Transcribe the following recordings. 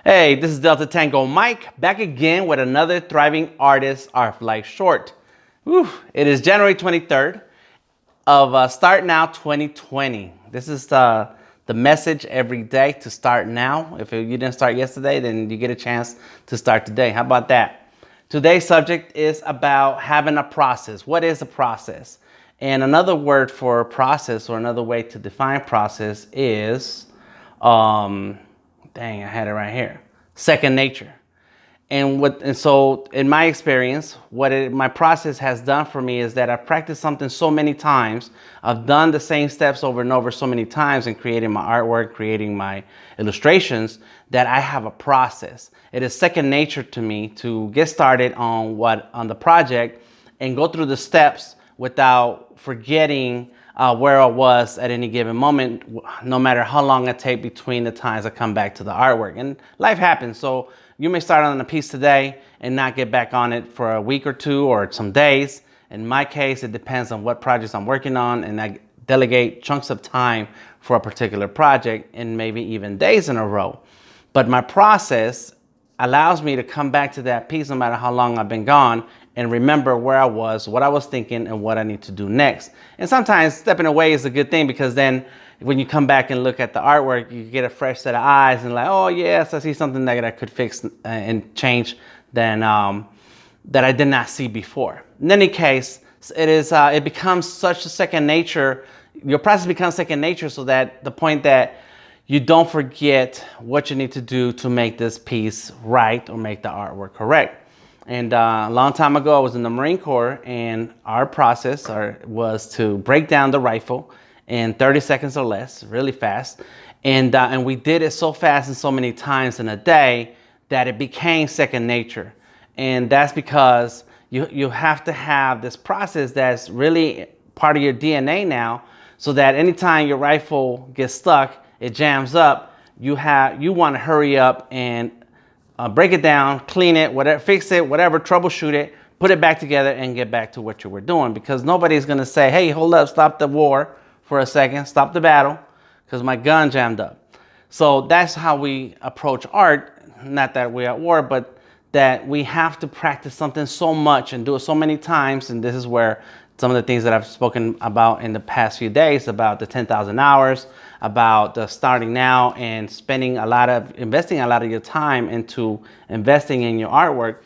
Hey, this is Delta Tango Mike, back again with another Thriving Artist ArtLife short. Whew, it is January 23rd of Start Now 2020. This is the message every day to start now. If you didn't start yesterday, then you get a chance to start today. How about that? Today's subject is about having a process. What is a process? And another word for process, or another way to define process, is dang, I had it right here. Second nature. And so in my experience, my process has done for me is that I've practiced something so many times. I've done the same steps over and over so many times in creating my artwork, creating my illustrations, that I have a process. It is second nature to me to get started on the project and go through the steps without forgetting where I was at any given moment, no matter how long it takes between the times I come back to the artwork. And life happens, so you may start on a piece today and not get back on it for a week or two or some days. In my case, it depends on what projects I'm working on, and I delegate chunks of time for a particular project and maybe even days in a row. But my process allows me to come back to that piece no matter how long I've been gone and remember where I was, what I was thinking, and what I need to do next. And sometimes stepping away is a good thing, because then when you come back and look at the artwork, you get a fresh set of eyes and like, oh yes, I see something that I could fix and change that I did not see before. In any case, it becomes such a second nature. Your process becomes second nature, so that the point that you don't forget what you need to do to make this piece right or make the artwork correct. And a long time ago, I was in the Marine Corps, and our process was to break down the rifle in 30 seconds or less, really fast. And we did it so fast and so many times in a day that it became second nature. And that's because you have to have this process that's really part of your DNA now, so that anytime your rifle gets stuck, it jams up, you want to hurry up and break it down, clean it, whatever, fix it, whatever, troubleshoot it, put it back together and get back to what you were doing. Because nobody's going to say, hey, hold up, stop the war for a second, stop the battle, because my gun jammed up. So that's how we approach art. Not that we're at war, but that we have to practice something so much and do it so many times. And this is where some of the things that I've spoken about in the past few days, about the 10,000 hours, about the starting now and investing a lot of your time into investing in your artwork,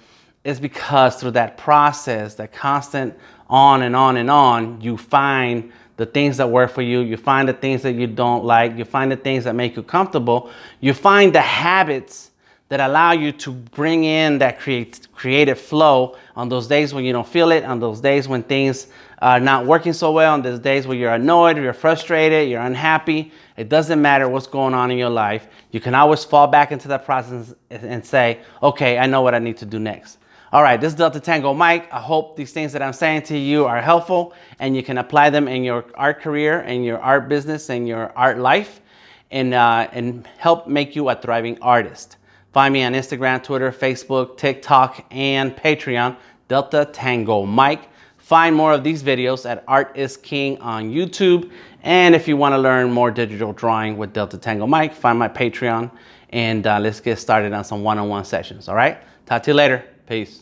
is because through that process, that constant on and on and on, you find the things that work for you, you find the things that you don't like, you find the things that make you comfortable, you find the habits that allow you to bring in that creative flow on those days when you don't feel it, on those days when things are not working so well, on those days where you're annoyed, you're frustrated, you're unhappy. It doesn't matter what's going on in your life. You can always fall back into that process and say, okay, I know what I need to do next. All right, this is Delta Tango Mike. I hope these things that I'm saying to you are helpful and you can apply them in your art career, in your art business, and your art life, and help make you a thriving artist. Find me on Instagram, Twitter, Facebook, TikTok, and Patreon, Delta Tango Mike. Find more of these videos at Art is King on YouTube. And if you want to learn more digital drawing with Delta Tango Mike, find my Patreon, and let's get started on some one-on-one sessions. All right? Talk to you later. Peace.